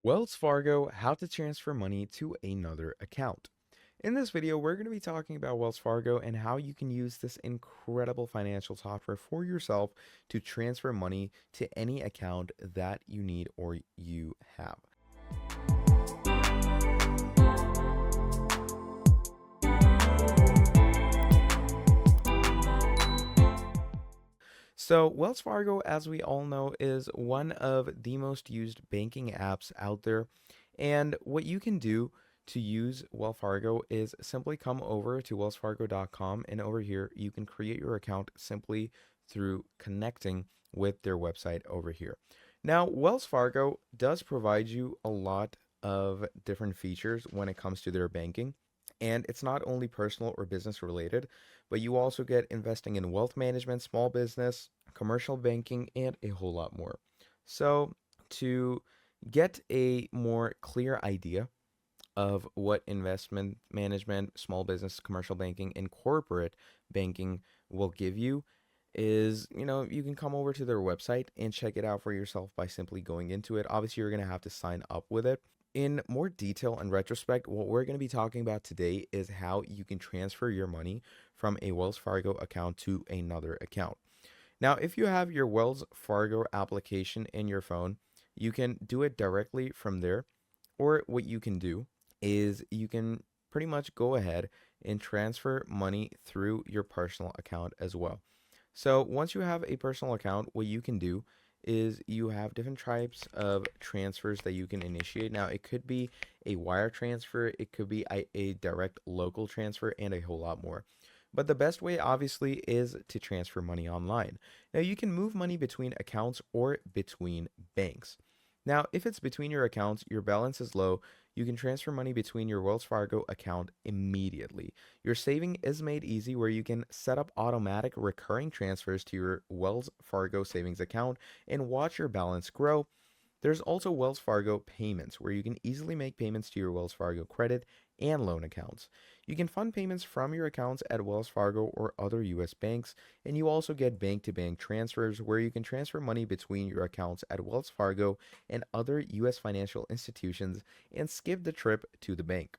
Wells Fargo, how to transfer money to another account. In this video, we're going to be talking about Wells Fargo and how you can use this incredible financial software for yourself to transfer money to any account that you need or you have. So, Wells Fargo, as we all know, is one of the most used banking apps out there. And what you can do to use Wells Fargo is simply come over to wellsfargo.com, and over here you can create your account simply through connecting with their website over here. Now, Wells Fargo does provide you a lot of different features when it comes to their banking. And it's not only personal or business related, but you also get investing in wealth management, small business, commercial banking, and a whole lot more. So, to get a more clear idea of what investment management, small business, commercial banking, and corporate banking will give you, you can come over to their website and check it out for yourself by simply going into it. Obviously, you're going to have to sign up with it. In more detail and retrospect, what we're going to be talking about today is how you can transfer your money from a Wells Fargo account to another account. Now, if you have your Wells Fargo application in your phone, you can do it directly from there. Or what you can do is you can pretty much go ahead and transfer money through your personal account as well. So once you have a personal account, what you can do is you have different types of transfers that you can initiate. Now, it could be a wire transfer, it could be a direct local transfer, and a whole lot more. But the best way, obviously, is to transfer money online. Now, you can move money between accounts or between banks. Now, if it's between your accounts, your balance is low, you can transfer money between your Wells Fargo account immediately. Your saving is made easy where you can set up automatic recurring transfers to your Wells Fargo savings account and watch your balance grow. There's also Wells Fargo Payments, where you can easily make payments to your Wells Fargo credit and loan accounts. You can fund payments from your accounts at Wells Fargo or other U.S. banks, and you also get bank to bank transfers, where you can transfer money between your accounts at Wells Fargo and other U.S. financial institutions and skip the trip to the bank.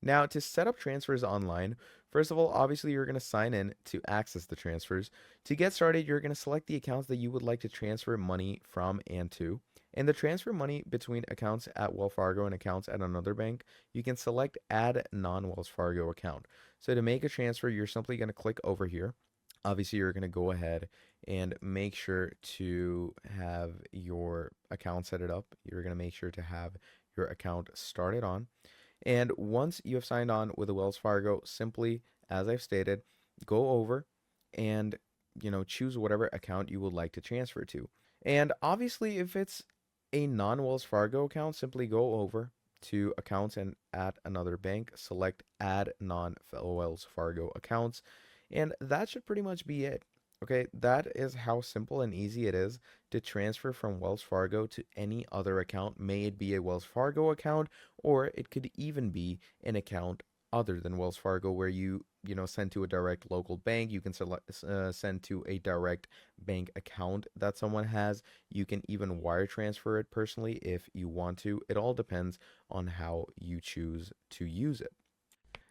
Now, to set up transfers online, first of all, obviously you're going to sign in to access the transfers. To get started, you're going to select the accounts that you would like to transfer money from and to. And to transfer money between accounts at Wells Fargo and accounts at another bank, you can select Add Non-Wells Fargo account. So to make a transfer, you're simply going to click over here. Obviously, you're going to go ahead and make sure to have your account set it up. You're going to make sure to have your account started on. And once you have signed on with a Wells Fargo, simply, as I've stated, go over and choose whatever account you would like to transfer to. And obviously, if it's a non-Wells Fargo account, simply go over to accounts and at another bank, select add non-Wells Fargo accounts, and that should pretty much be it. Okay, that is how simple and easy it is to transfer from Wells Fargo to any other account. May it be a Wells Fargo account, or it could even be an account other than Wells Fargo where you send to a direct local bank. You can send to a direct bank account that someone has. You can even wire transfer it personally if you want to. It all depends on how you choose to use it.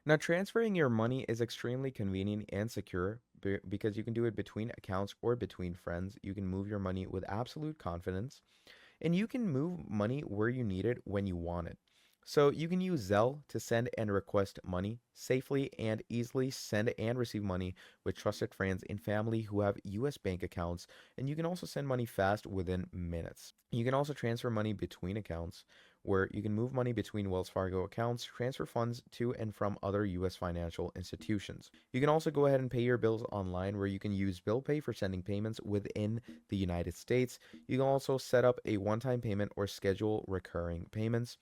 Now, transferring your money is extremely convenient and secure because you can do it between accounts or between friends. You can move your money with absolute confidence, and you can move money where you need it when you want it. So you can use Zelle to send and request money safely and easily. Send and receive money with trusted friends and family who have US bank accounts, and you can also send money fast within minutes. You can also transfer money between accounts, where you can move money between Wells Fargo accounts, transfer funds to and from other US financial institutions. You can also go ahead and pay your bills online, where you can use Bill Pay for sending payments within the United States. You can also set up a one-time payment or schedule recurring payments.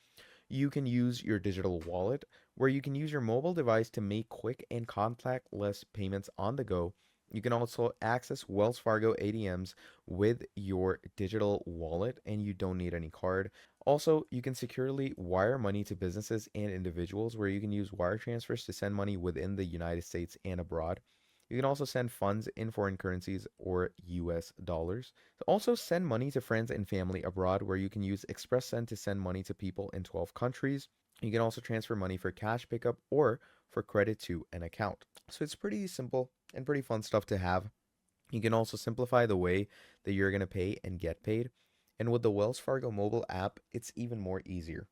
You can use your digital wallet, where you can use your mobile device to make quick and contactless payments on the go. You can also access Wells Fargo ATMs with your digital wallet, and you don't need any card. Also, you can securely wire money to businesses and individuals, where you can use wire transfers to send money within the United States and abroad. You can also send funds in foreign currencies or US dollars. Also send money to friends and family abroad where you can use Express Send to send money to people in 12 countries. You can also transfer money for cash pickup or for credit to an account. So it's pretty simple and pretty fun stuff to have. You can also simplify the way that you're going to pay and get paid. And with the Wells Fargo mobile app, it's even more easier.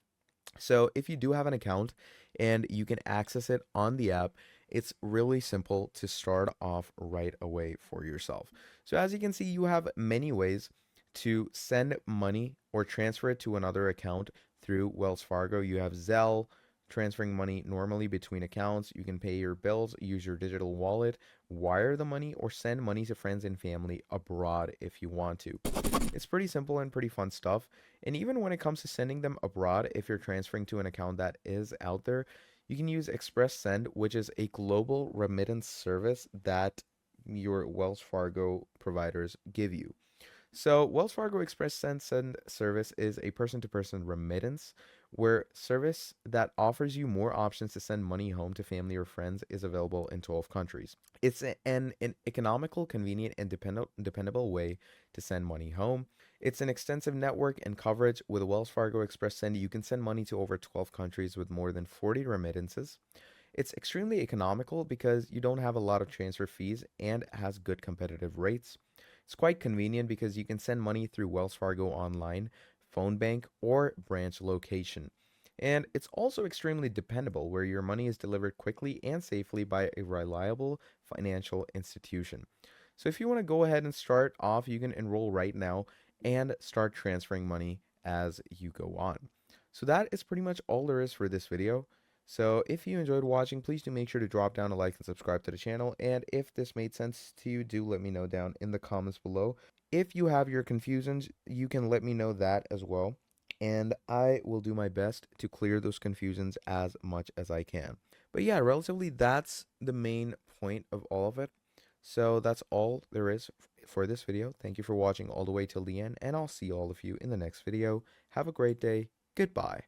So if you do have an account and you can access it on the app, it's really simple to start off right away for yourself. So as you can see, you have many ways to send money or transfer it to another account through Wells Fargo. You have Zelle, transferring money normally between accounts. You can pay your bills, use your digital wallet, wire the money, or send money to friends and family abroad if you want to. It's pretty simple and pretty fun stuff. And even when it comes to sending them abroad, if you're transferring to an account that is out there, you can use Express Send, which is a global remittance service that your Wells Fargo providers give you. So, Wells Fargo Express Send service is a person-to-person remittance where service that offers you more options to send money home to family or friends is available in 12 countries. It's an economical, convenient, and dependable way to send money home. It's an extensive network and coverage. With Wells Fargo Express Send, you can send money to over 12 countries with more than 40 remittances. It's extremely economical because you don't have a lot of transfer fees and has good competitive rates. It's quite convenient because you can send money through Wells Fargo online, phone bank, or branch location. And it's also extremely dependable, where your money is delivered quickly and safely by a reliable financial institution. So if you want to go ahead and start off, you can enroll right now and start transferring money as you go on. So that is pretty much all there is for this video. So if you enjoyed watching, please do make sure to drop down a like and subscribe to the channel. And if this made sense to you, do let me know down in the comments below. If you have your confusions, you can let me know that as well. And I will do my best to clear those confusions as much as I can. But yeah, relatively, that's the main point of all of it. So that's all there is for this video. Thank you for watching all the way till the end, and I'll see all of you in the next video. Have a great day. Goodbye.